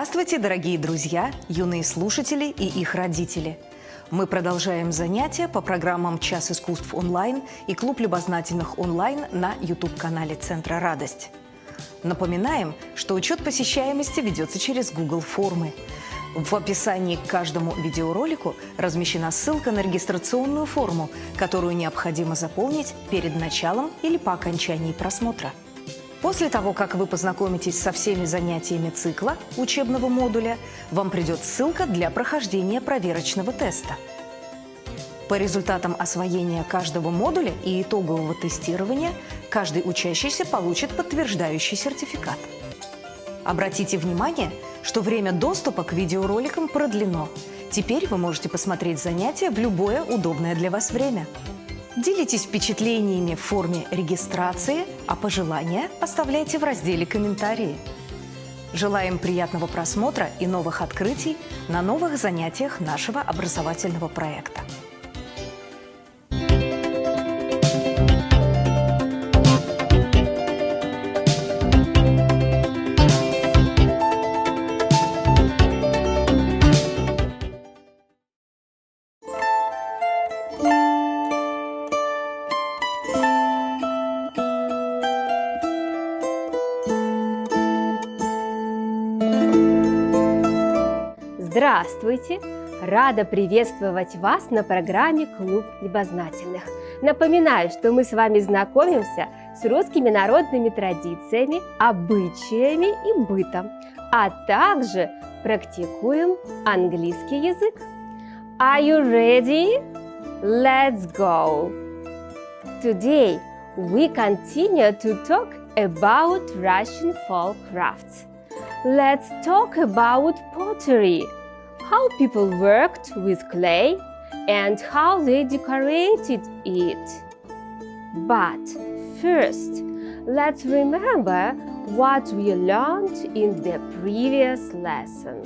Здравствуйте, дорогие друзья, юные слушатели и их родители! Мы продолжаем занятия по программам «Час искусств онлайн» и «Клуб любознательных онлайн» на YouTube-канале Центра «Радость». Напоминаем, что учет посещаемости ведется через Google формы. В описании к каждому видеоролику размещена ссылка на регистрационную форму, которую необходимо заполнить перед началом или по окончании просмотра. После того, как вы познакомитесь со всеми занятиями цикла учебного модуля, вам придет ссылка для прохождения проверочного теста. По результатам освоения каждого модуля и итогового тестирования каждый учащийся получит подтверждающий сертификат. Обратите внимание, что время доступа к видеороликам продлено. Теперь вы можете посмотреть занятия в любое удобное для вас время. Делитесь впечатлениями в форме регистрации, а пожелания оставляйте в разделе «Комментарии». Желаем приятного просмотра и новых открытий на новых занятиях нашего образовательного проекта. Здравствуйте! Рада приветствовать вас на программе «Клуб любознательных». Напоминаю, что мы с вами знакомимся с русскими народными традициями, обычаями и бытом, а также практикуем английский язык. Are you ready? Let's go! Today we continue to talk about Russian folk crafts. Let's talk about pottery. How people worked with clay and how they decorated it. But first, let's remember what we learned in the previous lesson.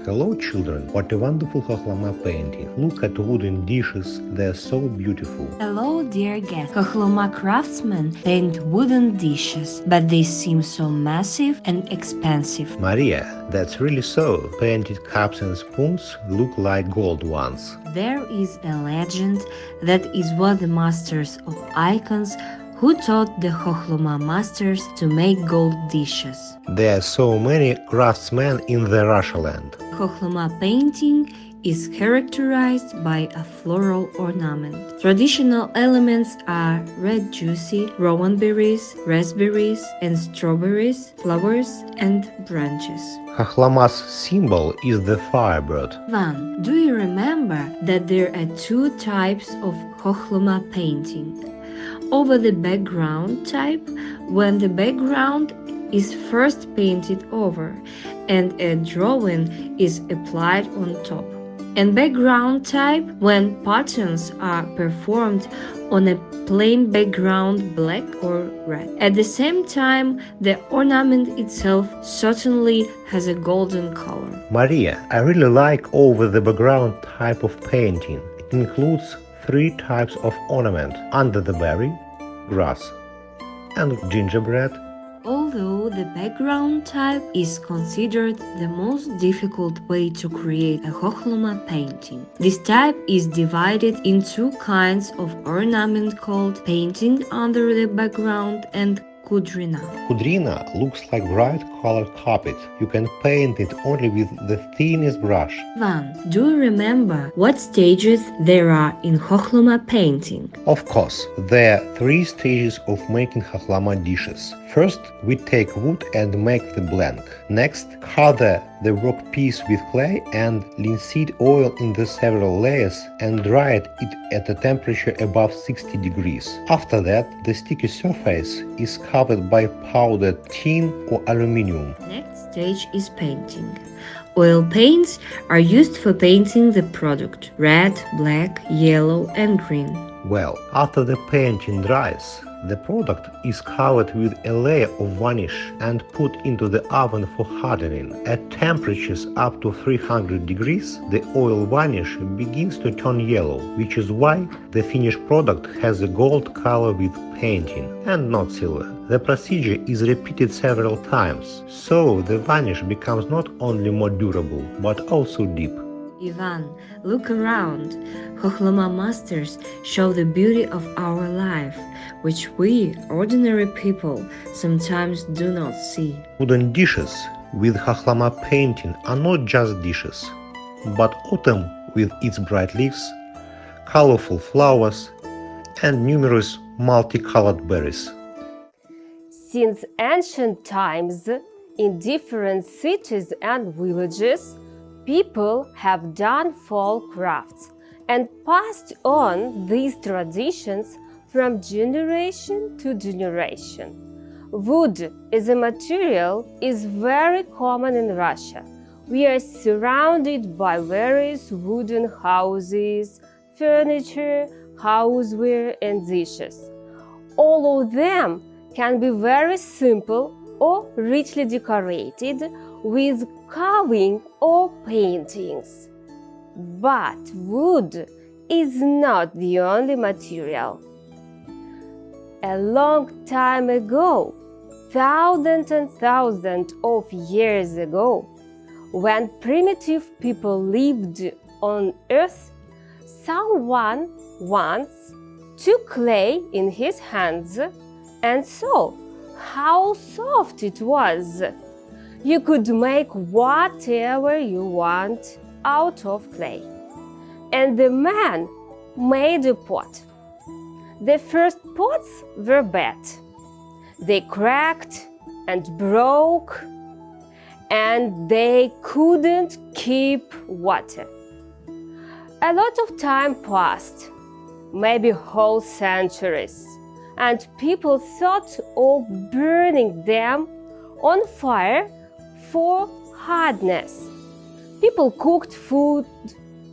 Hello children, what a wonderful Khokhloma painting. Look at wooden dishes, they're so beautiful. Hello dear guests. Khokhloma craftsmen paint wooden dishes, but they seem so massive and expensive. Maria, that's really so. Painted cups and spoons look like gold ones. There is a legend that is what the masters of icons who taught the Khokhloma masters to make gold dishes. There are so many craftsmen in the Russia land. Khokhloma painting is characterized by a floral ornament. Traditional elements are red juicy, rowan berries, raspberries and strawberries, flowers and branches. Khokhloma's symbol is the firebird. Van, do you remember that there are two types of Khokhloma painting? Over the background type, when the background is first painted over and a drawing is applied on top. And background type, when patterns are performed on a plain background black or red. At the same time, the ornament itself certainly has a golden color. Maria, I really like over the background type of painting. It includes three types of ornament: under the berry, grass, and gingerbread. Although the background type is considered the most difficult way to create a Khokhloma painting, this type is divided in two kinds of ornament called painting under the background and kudrina. Kudrina looks like bright colored carpet. You can paint it only with the thinnest brush. Van, do you remember what stages there are in Khokhloma painting? Of course, there are three stages of making Khokhloma dishes. First, we take wood and make the blank. Next, cover the workpiece with clay and linseed oil in the several layers and dry it at a temperature above 60 degrees. After that, the sticky surface is covered by powdered tin or aluminum. Next stage is painting. Oil paints are used for painting the product: red, black, yellow and green. Well, after the painting dries, The product is covered with a layer of varnish and put into the oven for hardening. At temperatures up to 300 degrees, the oil varnish begins to turn yellow, which is why the finished product has a gold color with painting and not silver. The procedure is repeated several times, so the varnish becomes not only more durable, but also deep. Ivan, look around. Kholama masters show the beauty of our life, which we, ordinary people, sometimes do not see. Wooden dishes with Kholama painting are not just dishes, but autumn with its bright leaves, colorful flowers, and numerous multicolored berries. Since ancient times, in different cities and villages, people have done folk crafts and passed on these traditions from generation to generation. Wood as a material is very common in Russia. We are surrounded by various wooden houses, furniture, houseware, and dishes. All of them can be very simple or richly decorated with carving or paintings. But wood is not the only material. A long time ago, thousands and thousands of years ago, when primitive people lived on earth, someone once took clay in his hands and saw how soft it was. You could make whatever you want out of clay. And the man made a pot. The first pots were bad. They cracked and broke, and they couldn't keep water. A lot of time passed, maybe whole centuries, and people thought of burning them on fire for hardness. People cooked food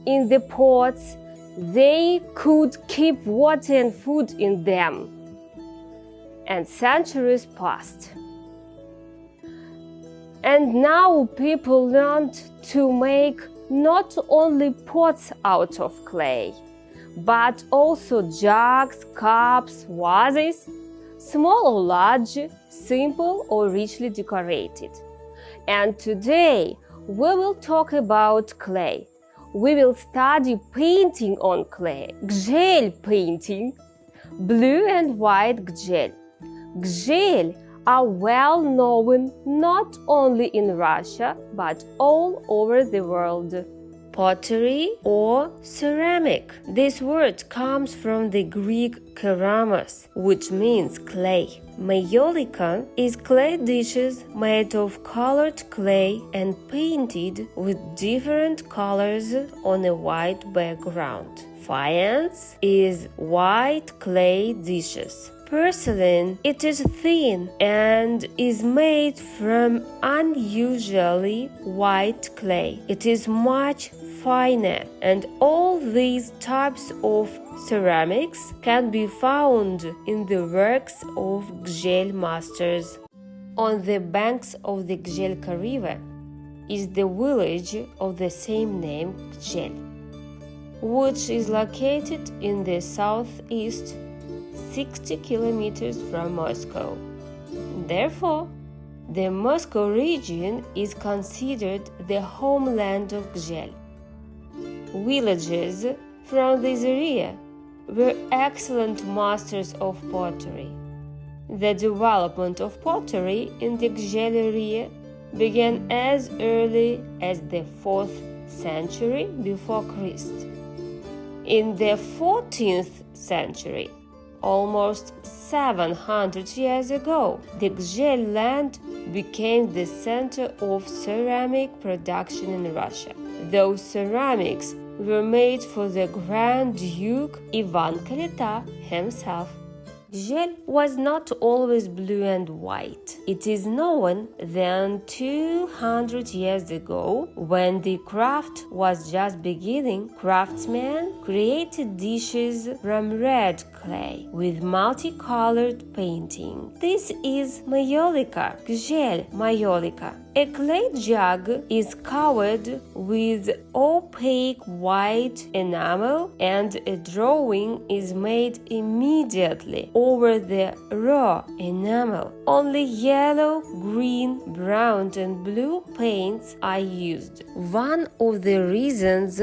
in the pots. They could keep water and food in them. And centuries passed. And now people learned to make not only pots out of clay, but also jugs, cups, vases, small or large, simple or richly decorated. And today we will talk about clay. We will study painting on clay, Gжель painting, blue and white Gжель. Gжель are well known not only in Russia but all over the world. Pottery or ceramic. This word comes from the Greek keramos, which means clay. Maiolica is clay dishes made of colored clay and painted with different colors on a white background. Faience is white clay dishes. Porcelain, it is thin and is made from unusually white clay. It is much finer, and all these types of ceramics can be found in the works of Gžель masters. On the banks of the Gželka river is the village of the same name, Gžель, which is located in the southeast 60 kilometers from Moscow. Therefore, the Moscow region is considered the homeland of Gžель. Villagers from this area were excellent masters of pottery. The development of pottery in the Gželь area began as early as the 4th century before Christ. In the 14th century, almost 700 years ago, the Gželь land became the center of ceramic production in Russia. Those ceramics were made for the Grand Duke Ivan Kalita himself. Gel was not always blue and white. It is known that 200 years ago, when the craft was just beginning, craftsmen created dishes from red clay with multicolored painting. This is mayolika, gel mayolika. A clay jug is covered with opaque white enamel and a drawing is made immediately over the raw enamel. Only yellow, green, brown and blue paints are used. One of the reasons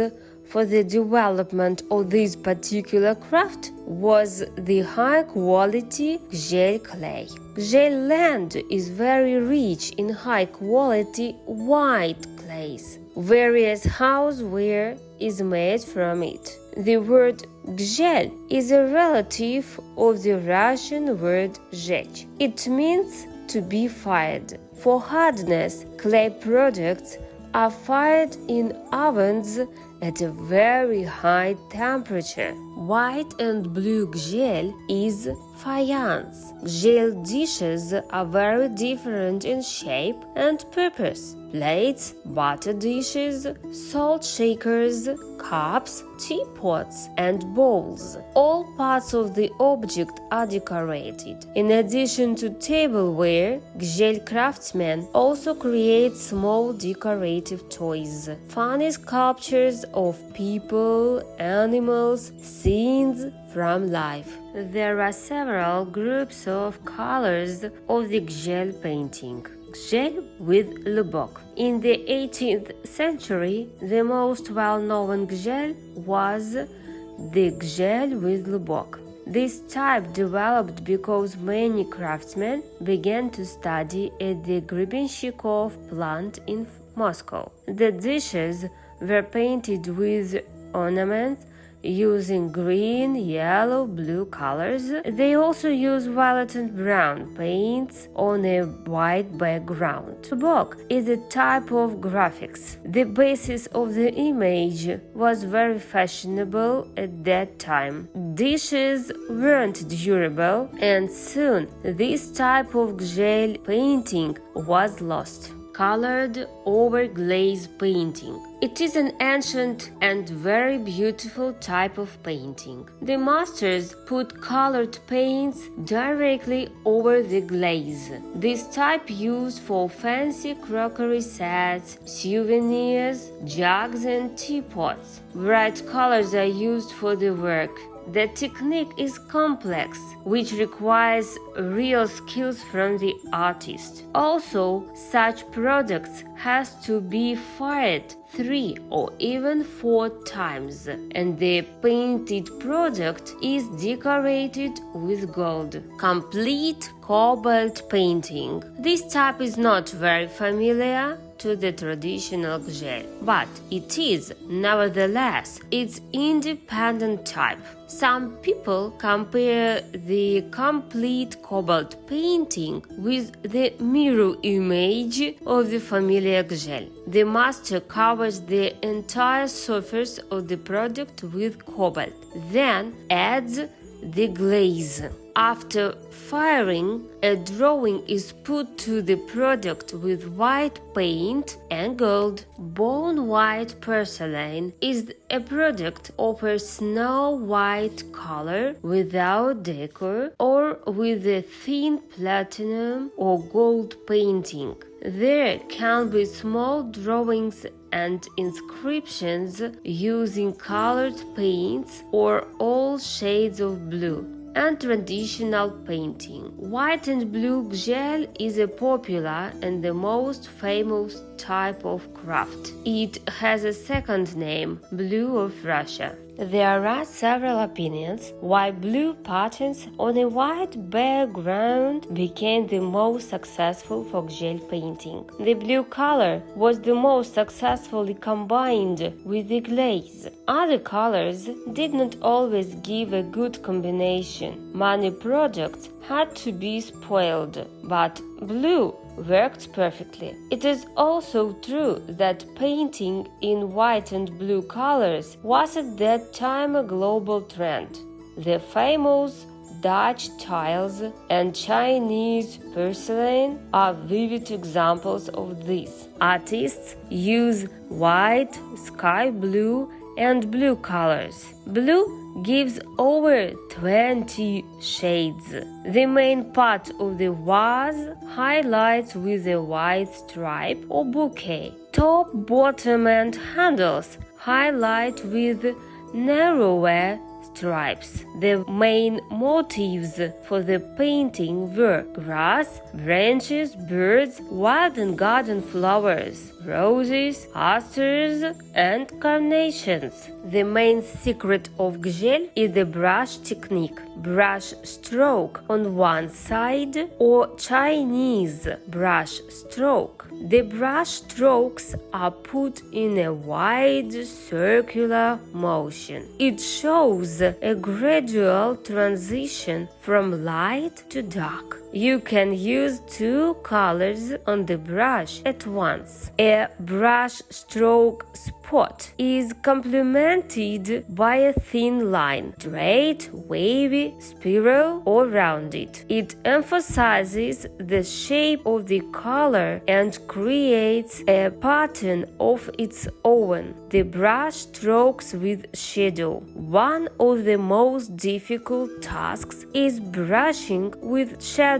for the development of this particular craft was the high-quality gel clay. Gel land is very rich in high-quality white clays. Various houseware is made from it. The word gel is a relative of the Russian word zhech. It means to be fired. For hardness, clay products are fired in ovens at a very high temperature. White and blue gel is faience. Gel dishes are very different in shape and purpose. Plates, butter dishes, salt shakers, cups, teapots, and bowls. All parts of the object are decorated. In addition to tableware, gel craftsmen also create small decorative toys, funny sculptures of people, animals, scenes from life. There are several groups of colors of the gel painting. Gel with lubok. In the 18th century, the most well-known gel was the gel with lubok. This type developed because many craftsmen began to study at the Grebenshchikov plant in Moscow. The dishes were painted with ornaments using green, yellow, blue colors. They also use violet and brown paints on a white background. Lubok is a type of graphics. The basis of the image was very fashionable at that time. Dishes weren't durable, and soon this type of gel painting was lost. Colored over glaze painting. It is an ancient and very beautiful type of painting. The masters put colored paints directly over the glaze. This type used for fancy crockery sets, souvenirs, jugs and teapots. Bright colors are used for the work. The technique is complex, which requires real skills from the artist. Also, such products has to be fired 3 or even 4 times, and the painted product is decorated with gold. Complete cobalt painting. This type is not very familiar to the traditional gel, but it is nevertheless its independent type. Some people compare the complete cobalt painting with the mirror image of the familiar gel. The master covers the entire surface of the product with cobalt, then adds the glaze. After firing, a drawing is put to the product with white paint and gold. Bone white porcelain is a product of a snow white color without decor or with a thin platinum or gold painting. There can be small drawings and inscriptions using colored paints or all shades of blue. And traditional painting. White and blue gel is a popular and the most famous type of craft. It has a second name, blue of Russia. There are several opinions why blue patterns on a white background became the most successful for gel painting. The blue color was the most successfully combined with the glaze. Other colors did not always give a good combination. Many products had to be spoiled, but blue worked perfectly. It is also true that painting in white and blue colors was at that time a global trend. The famous Dutch tiles and Chinese porcelain are vivid examples of this. Artists use white, sky blue, and blue colors. Blue gives over 20 shades. The main part of the vase highlights with a white stripe or bouquet. Top, bottom, and handles highlight with narrower stripes. The main motifs for the painting were grass, branches, birds, wild and garden flowers, roses, asters, and carnations. The main secret of Gzhel is the brush technique. Brush stroke on one side or Chinese brush stroke. The brush strokes are put in a wide circular motion. It shows a gradual transition from light to dark. You can use two colors on the brush at once. A brush stroke spot is complemented by a thin line, straight, wavy, spiral, or rounded. It emphasizes the shape of the color and creates a pattern of its own. The brush strokes with shadow. One of the most difficult tasks is brushing with shadows.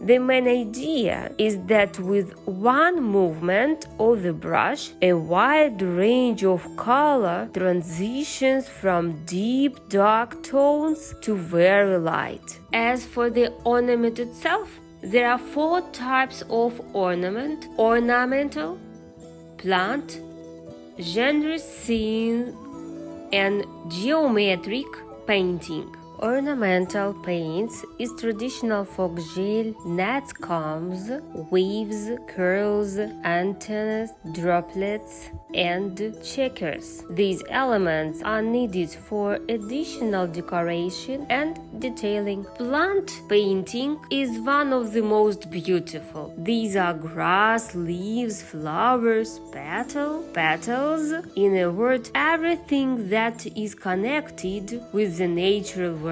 The main idea is that with one movement of the brush, a wide range of color transitions from deep dark tones to very light. As for the ornament itself, there are 4 types of ornament: ornamental, plant, genre scene, and geometric painting. Ornamental paints is traditional for Gzhel, nets, combs, waves, curls, antennas, droplets, and checkers. These elements are needed for additional decoration and detailing. Plant painting is one of the most beautiful. These are grass, leaves, flowers, petals, in a word, everything that is connected with the natural world.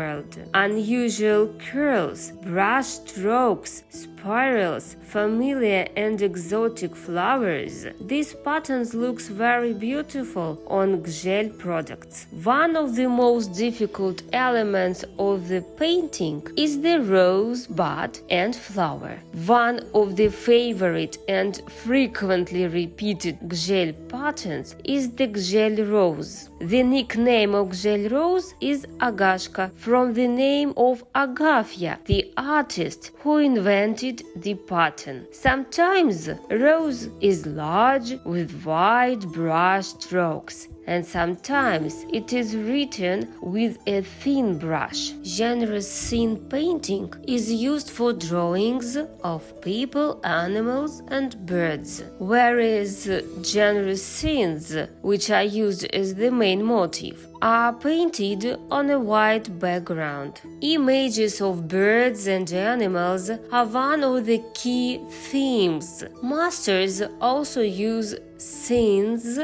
Unusual curls, brush strokes, spirals, familiar and exotic flowers. These patterns looks very beautiful on Gzhel products. One of the most difficult elements of the painting is the rose, bud, and flower. One of the favorite and frequently repeated Gzhel patterns is the Gzhel rose. The nickname of Gzhel rose is Agashka, from the name of Agafya, the artist who invented the pattern. Sometimes rose is large with wide brush strokes, and sometimes it is written with a thin brush. Genre scene painting is used for drawings of people, animals, and birds, whereas genre scenes, which are used as the main motif, are painted on a white background. Images of birds and animals are one of the key themes. Masters also use scenes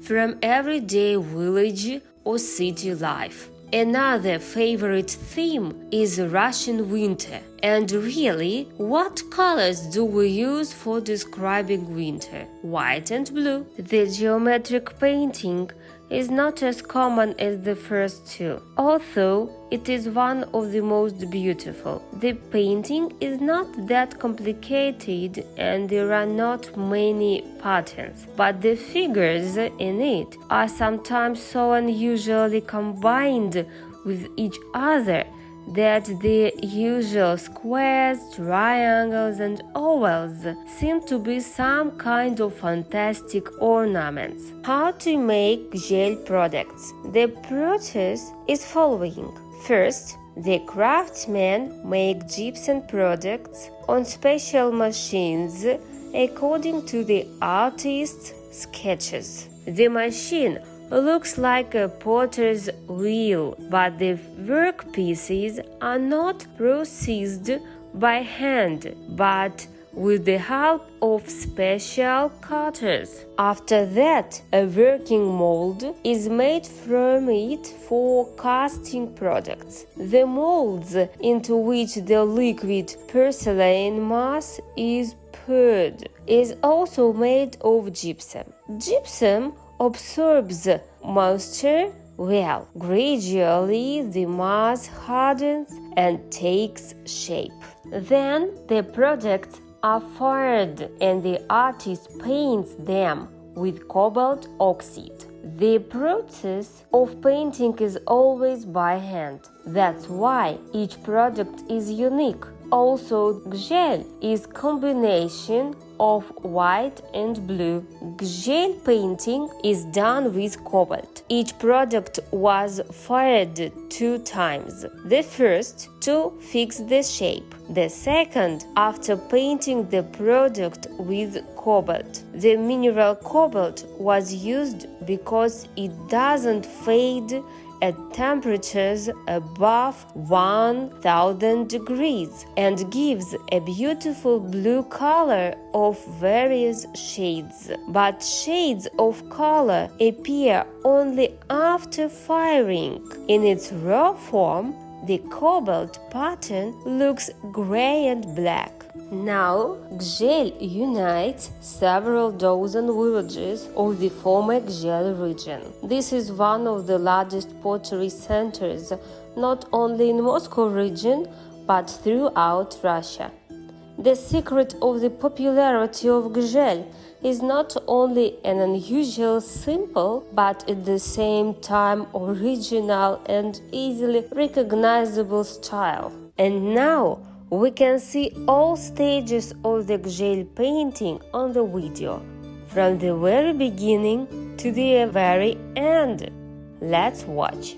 from everyday village or city life. Another favorite theme is Russian winter. And really, what colors do we use for describing winter? White and blue. The geometric painting is not as common as the first two, although it is one of the most beautiful. The painting is not that complicated and there are not many patterns, but the figures in it are sometimes so unusually combined with each other that the usual squares, triangles, and ovals seem to be some kind of fantastic ornaments. How to make Gzhel products? The process is following. First, the craftsmen make gypsum products on special machines according to the artist's sketches. The machine looks like a potter's wheel, but the work pieces are not processed by hand, but with the help of special cutters. After that, a working mold is made from it for casting products. The molds into which the liquid porcelain mass is poured is also made of gypsum. Gypsum absorbs moisture well. Gradually, the mass hardens and takes shape. Then the products are fired and the artist paints them with cobalt oxide. The process of painting is always by hand. That's why each product is unique. Also, gzhel is combination of white and blue. Gzhel painting is done with cobalt. Each product was fired 2 times. The first to fix the shape. The second after painting the product with cobalt. The mineral cobalt was used because it doesn't fade at temperatures above 1000 degrees and gives a beautiful blue color of various shades. But shades of color appear only after firing. In its raw form, the cobalt pattern looks gray and black. Now, Gzhel unites several dozen villages of the former Gzhel region. This is one of the largest pottery centers, not only in Moscow region, but throughout Russia. The secret of the popularity of Gzhel is not only an unusual, simple, but at the same time original and easily recognizable style. And now, we can see all stages of the Gzhel painting on the video, from the very beginning to the very end. Let's watch.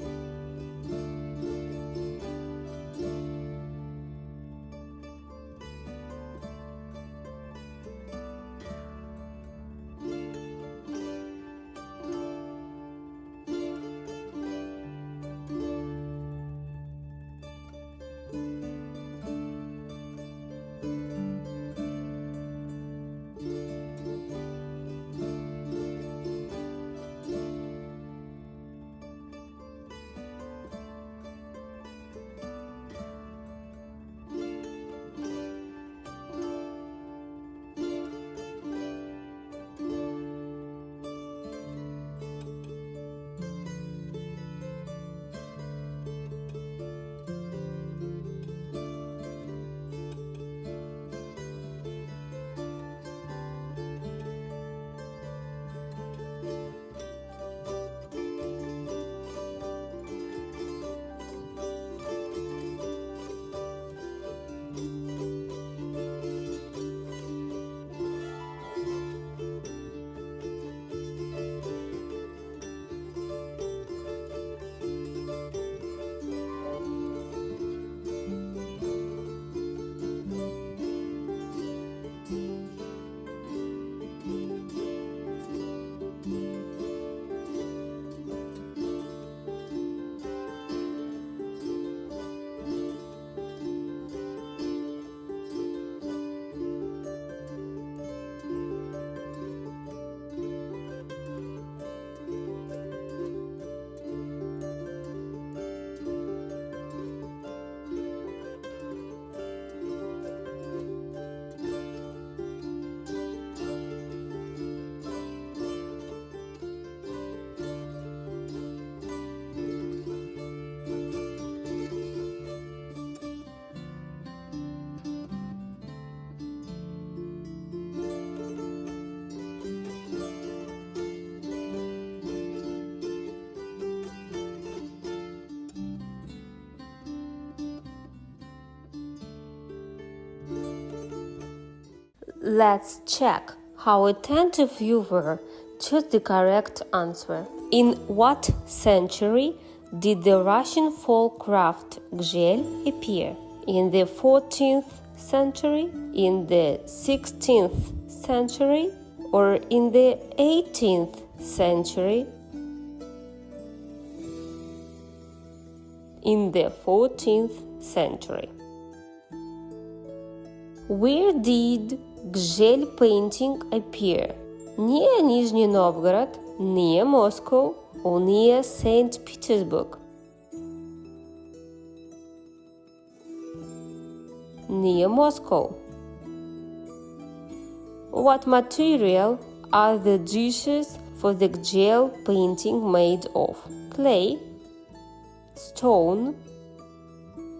Let's check how attentive you were. Choose the correct answer. In what century did the Russian folk craft Gzhel appear? In the 14th century, in the 16th century, or in the 18th century? In the 14th century. Where did Gželь painting appear? Near Nizhny Novgorod, near Moscow, or near St. Petersburg? Near Moscow. What material are the dishes for the Gželь painting made of? Clay, stone,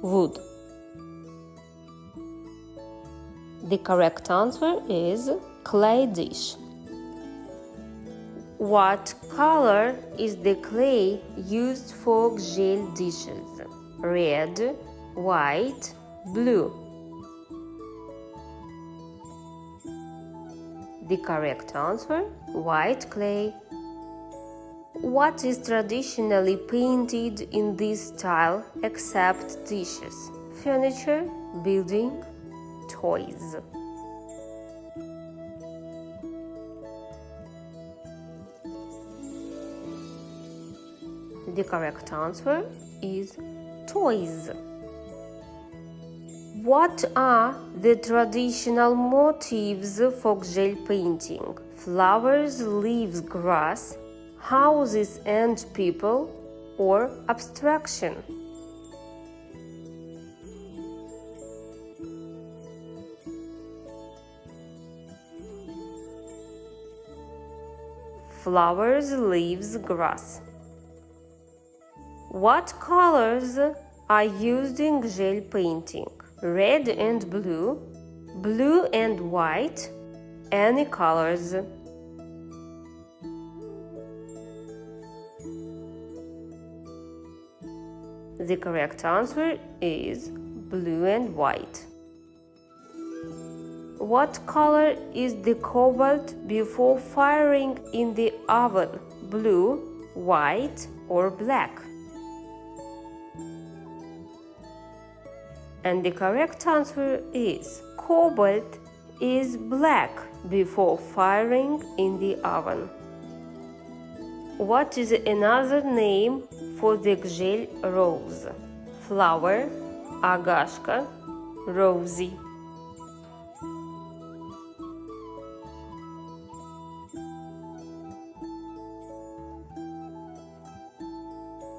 wood. The correct answer is clay dish. What color is the clay used for Gželь dishes? Red, white, blue. The correct answer, white clay. What is traditionally painted in this style except dishes? Furniture, building, toys. The correct answer is toys. What are the traditional motifs for Gželь painting? Flowers, leaves, grass, houses and people, or abstraction? Flowers, leaves, grass. What colors are used in Gželь painting? Red and blue, blue and white, any colors. The correct answer is blue and white. What color is the cobalt before firing in the oven? Blue, white, or black? And the correct answer is cobalt is black before firing in the oven. What is another name for the Gželь rose? Flower, agashka, rosy.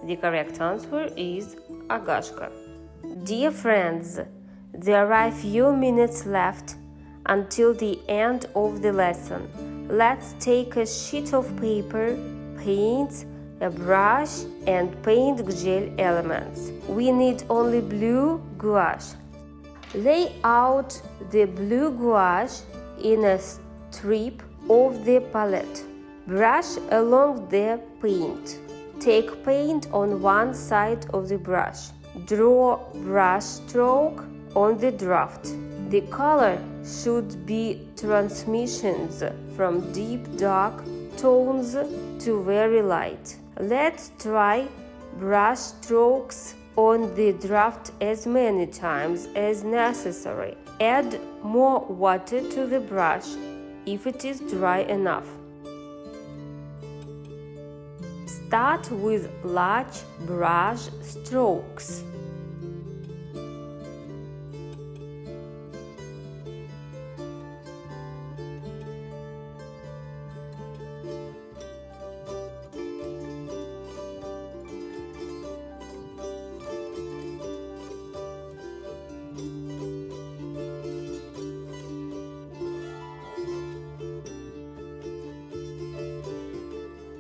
The correct answer is agashka. Dear friends, there are a few minutes left until the end of the lesson. Let's take a sheet of paper, paints, a brush and paint Gželь elements. We need only blue gouache. Lay out the blue gouache in a strip of the palette. Brush along the paint. Take paint on one side of the brush. Draw brush stroke on the draft. The color should be transitions from deep dark tones to very light. Let's try brush strokes on the draft as many times as necessary. Add more water to the brush if it is dry enough. Start with large brush strokes.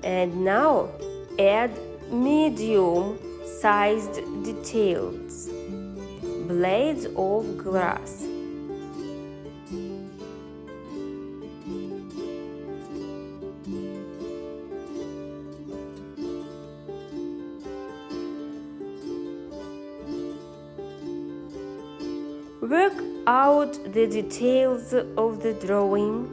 And now add medium-sized details, blades of grass. Work out the details of the drawing.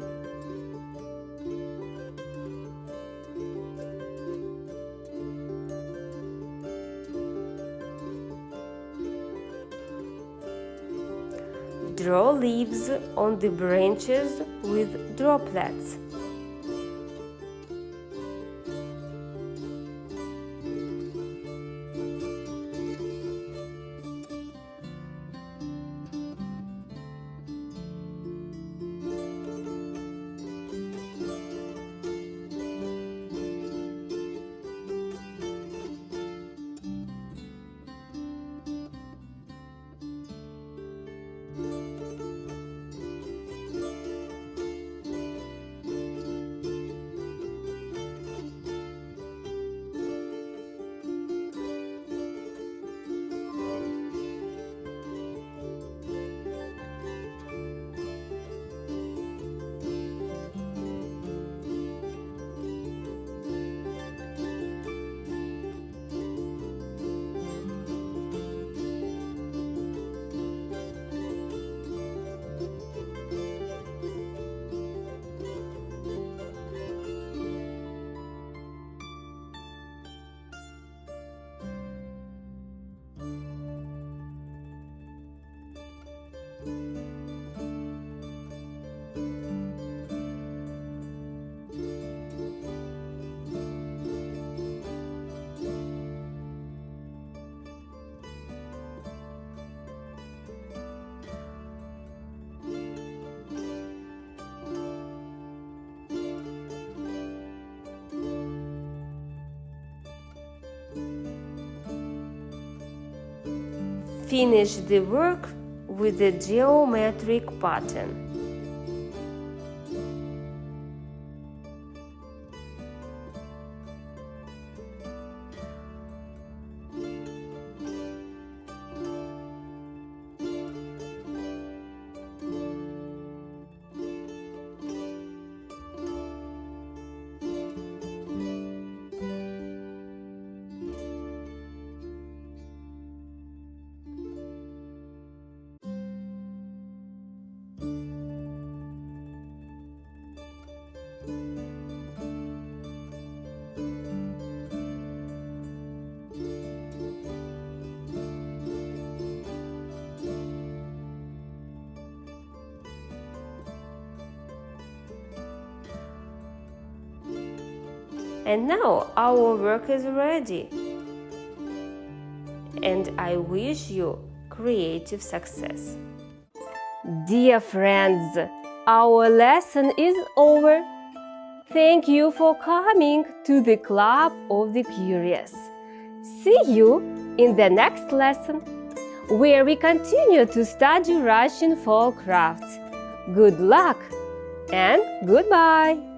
Draw leaves on the branches with droplets. Finish the work with the geometric pattern. And now our work is ready. And I wish you creative success. Dear friends, our lesson is over. Thank you for coming to the Club of the Curious. See you in the next lesson, where we continue to study Russian folk crafts. Good luck and goodbye!